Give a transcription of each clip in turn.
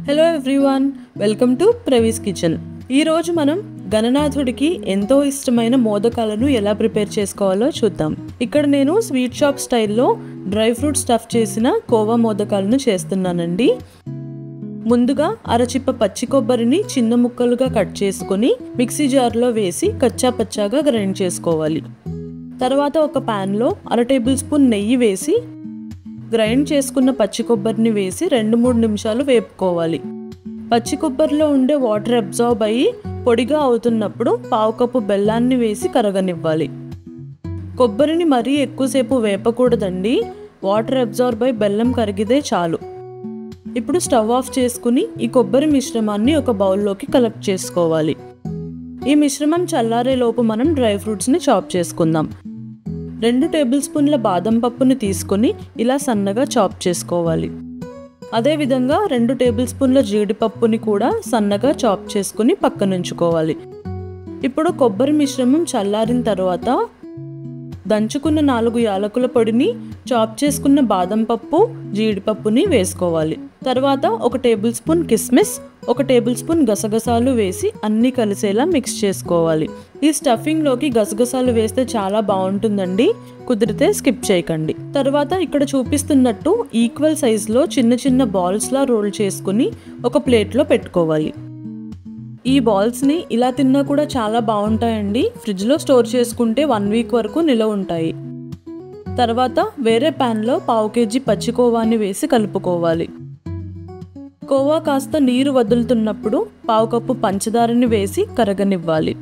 Hello everyone, welcome to ప్రవీస్ kitchen. ఈరోజు మనం గణనాథుడికి ఎంతో ఇష్టమైన మోదకాలను ఎలా ప్రిపేర్ చేసుకోవాలో చూద్దాం. ఇక్కడ నేను స్వీట్ షాప్ స్టైల్లో డ్రై ఫ్రూట్ స్టఫ్ చేసిన కోవా మోదకాలను చేస్తున్నానండి. ముందుగా అరచిప్ప పచ్చి కొబ్బరిని చిన్న ముక్కలుగా కట్ చేసుకుని మిక్సీ జార్లో వేసి కచ్చా పచ్చాగా గ్రైండ్ చేసుకోవాలి. తర్వాత ఒక ప్యాన్లో 1 టేబుల్ స్పూన్ నెయ్యి వేసి గ్రైండ్ చేసుకున్న పచ్చి కొబ్బరిని వేసి 2-3 నిమిషాలు వేపుకోవాలి. పచ్చి కొబ్బరిలో ఉండే వాటర్ అబ్జార్బ్ అయ్యి పొడిగా అవుతున్నప్పుడు 1/2 కప్పు బెల్లాన్ని వేసి కరగనివ్వాలి. కొబ్బరిని మరీ ఎక్కువసేపు వేపకూడదండి, వాటర్ అబ్జార్బ్ అయ్యి బెల్లం కరిగితే చాలు. ఇప్పుడు స్టవ్ ఆఫ్ చేసుకుని ఈ కొబ్బరి మిశ్రమాన్ని ఒక బౌల్లోకి కలెక్ట్ చేసుకోవాలి. ఈ మిశ్రమం చల్లారే లోపు మనం డ్రై ఫ్రూట్స్ని చాప్ చేసుకుందాం. 2 టేబుల్ స్పూన్ల బాదం పప్పుని తీసుకొని ఇలా సన్నగా చాప్ చేసుకోవాలి. అదేవిధంగా 2 టేబుల్ స్పూన్ల జీడిపప్పుని కూడా సన్నగా చాప్ చేసుకుని పక్కనుంచుకోవాలి. ఇప్పుడు కొబ్బరి మిశ్రమం చల్లారిన తర్వాత దంచుకున్న 4 యాలకుల పొడిని, చాప్ చేసుకున్న బాదం పప్పు, జీడిపప్పుని వేసుకోవాలి. తర్వాత 1 టేబుల్ స్పూన్ కిస్మిస్, 1 టేబుల్ స్పూన్ గసగసాలు వేసి అన్నీ కలిసేలా మిక్స్ చేసుకోవాలి. ఈ స్టఫింగ్లోకి గసగసాలు వేస్తే చాలా బాగుంటుందండి, కుదిరితే స్కిప్ చేయకండి. తర్వాత ఇక్కడ చూపిస్తున్నట్టు ఈక్వల్ సైజులో చిన్న చిన్న బాల్స్లా రోల్ చేసుకుని ఒక ప్లేట్లో పెట్టుకోవాలి. ఈ బాల్స్ని ఇలా తిన్నా కూడా చాలా బాగుంటాయండి. ఫ్రిడ్జ్లో స్టోర్ చేసుకుంటే 1 వీక్ వరకు నిలవ ఉంటాయి. తర్వాత వేరే ప్యాన్లో 1/2 కేజీ పచ్చి కోవాని వేసి కలుపుకోవాలి. కోవా కాస్త నీరు వదులుతున్నప్పుడు 1/2 కప్పు పంచదారని వేసి కరగనివ్వాలి.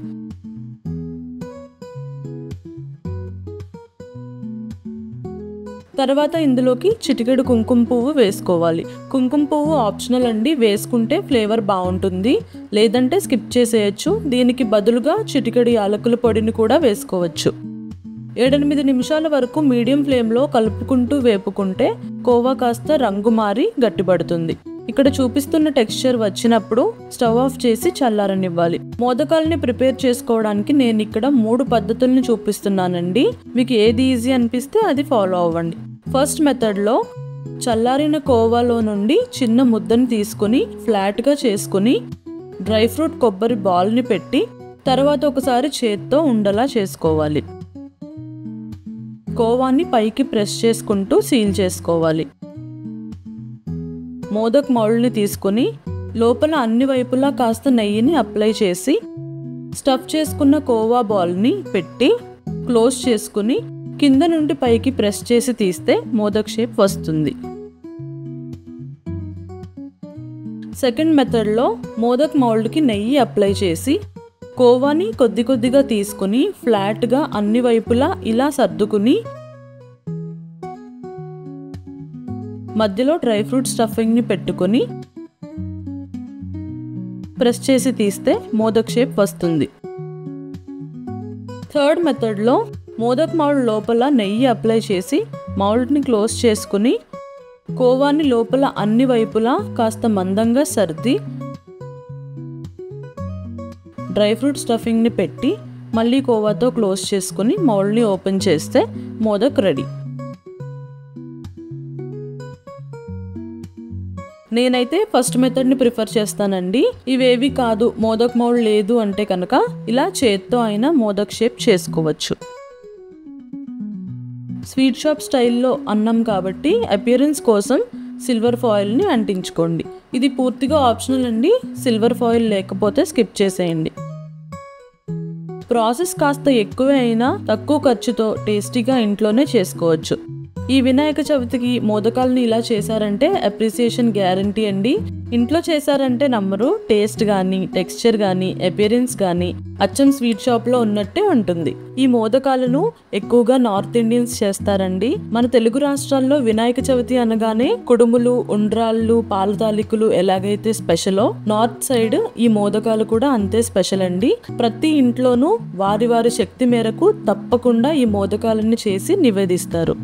తర్వాత ఇందులోకి చిటికెడు కుంకుమ పువ్వు వేసుకోవాలి. కుంకుమ పువ్వు ఆప్షనల్ అండి, వేసుకుంటే ఫ్లేవర్ బాగుంటుంది, లేదంటే స్కిప్ చేసేయచ్చు. దీనికి బదులుగా చిటికెడు యాలకుల పొడిని కూడా వేసుకోవచ్చు. 7-8 నిమిషాల వరకు మీడియం ఫ్లేమ్లో కలుపుకుంటూ వేపుకుంటే కోవా కాస్త రంగు మారి గట్టిపడుతుంది. ఇక్కడ చూపిస్తున్న టెక్స్చర్ వచ్చినప్పుడు స్టవ్ ఆఫ్ చేసి చల్లారనివ్వాలి. మోదకాలని ప్రిపేర్ చేసుకోవడానికి నేను ఇక్కడ 3 పద్ధతులను చూపిస్తున్నానండి. మీకు ఏది ఈజీ అనిపిస్తే అది ఫాలో అవ్వండి. ఫస్ట్ మెథడ్లో చల్లారిన కోవాలో నుండి చిన్న ముద్దను తీసుకుని ఫ్లాట్గా చేసుకుని డ్రై ఫ్రూట్ కొబ్బరి బాల్ని పెట్టి తర్వాత ఒకసారి చేత్తో ఉండలా చేసుకోవాలి. కోవాని పైకి ప్రెస్ చేసుకుంటూ సీల్ చేసుకోవాలి. మోదక్ మౌల్డ్ని తీసుకుని లోపల అన్ని వైపులా కాస్త నెయ్యిని అప్లై చేసి స్టఫ్ చేసుకున్న కోవా బాల్ని పెట్టి క్లోజ్ చేసుకుని కింద నుండి పైకి ప్రెస్ చేసి తీస్తే మోదక్ షేప్ వస్తుంది. సెకండ్ మెథడ్లో మోదక్ మౌల్డ్కి నెయ్యి అప్లై చేసి కోవాని కొద్ది కొద్దిగా తీసుకుని ఫ్లాట్గా అన్ని వైపులా ఇలా సర్దుకుని మధ్యలో డ్రై ఫ్రూట్ స్టఫింగ్ని పెట్టుకొని ప్రెస్ చేసి తీస్తే మోదక్ షేప్ వస్తుంది. థర్డ్ మెథడ్లో మోదక్ మౌల్డ్ లోపల నెయ్యి అప్లై చేసి మౌల్డ్ని క్లోజ్ చేసుకుని కోవాని లోపల అన్ని వైపులా కాస్త మందంగా సర్ది డ్రై ఫ్రూట్ స్టఫింగ్ని పెట్టి మళ్ళీ కోవాతో క్లోజ్ చేసుకుని మౌల్డ్ని ఓపెన్ చేస్తే మోదక్ రెడీ. నేనైతే ఫస్ట్ మెథడ్ని ప్రిఫర్ చేస్తానండి. ఇవేవి కాదు, మోదక్ మౌల్డ్ లేదు అంటే కనుక ఇలా చేత్తో అయినా మోదక్ షేప్ చేసుకోవచ్చు. స్వీట్ షాప్ స్టైల్లో అన్నం కాబట్టి అపియరెన్స్ కోసం సిల్వర్ ఫాయిల్ని అంటించుకోండి. ఇది పూర్తిగా ఆప్షనల్ అండి, సిల్వర్ ఫాయిల్ లేకపోతే స్కిప్ చేసేయండి. ప్రాసెస్ కాస్త ఎక్కువే అయినా తక్కువ ఖర్చుతో టేస్టీగా ఇంట్లోనే చేసుకోవచ్చు. ఈ వినాయక చవితికి మోదకాలని ఇలా చేశారంటే అప్రిసియేషన్ గ్యారంటీ అండి. ఇంట్లో చేశారంటే నమ్మరు, టేస్ట్ కానీ టెక్స్చర్ కానీ అపియరెన్స్ కానీ అచ్చం స్వీట్ షాప్లో ఉన్నట్టే ఉంటుంది. ఈ మోదకాలను ఎక్కువగా నార్త్ ఇండియన్స్ చేస్తారండి. మన తెలుగు రాష్ట్రాల్లో వినాయక చవితి అనగానే కుడుములు, ఉండ్రాళ్ళు, పాల తాలికలు ఎలాగైతే స్పెషలో, నార్త్ సైడ్ ఈ మోదకాలు కూడా అంతే స్పెషల్ అండి. ప్రతి ఇంట్లోనూ వారి వారి శక్తి మేరకు తప్పకుండా ఈ మోదకాలను చేసి నివేదిస్తారు.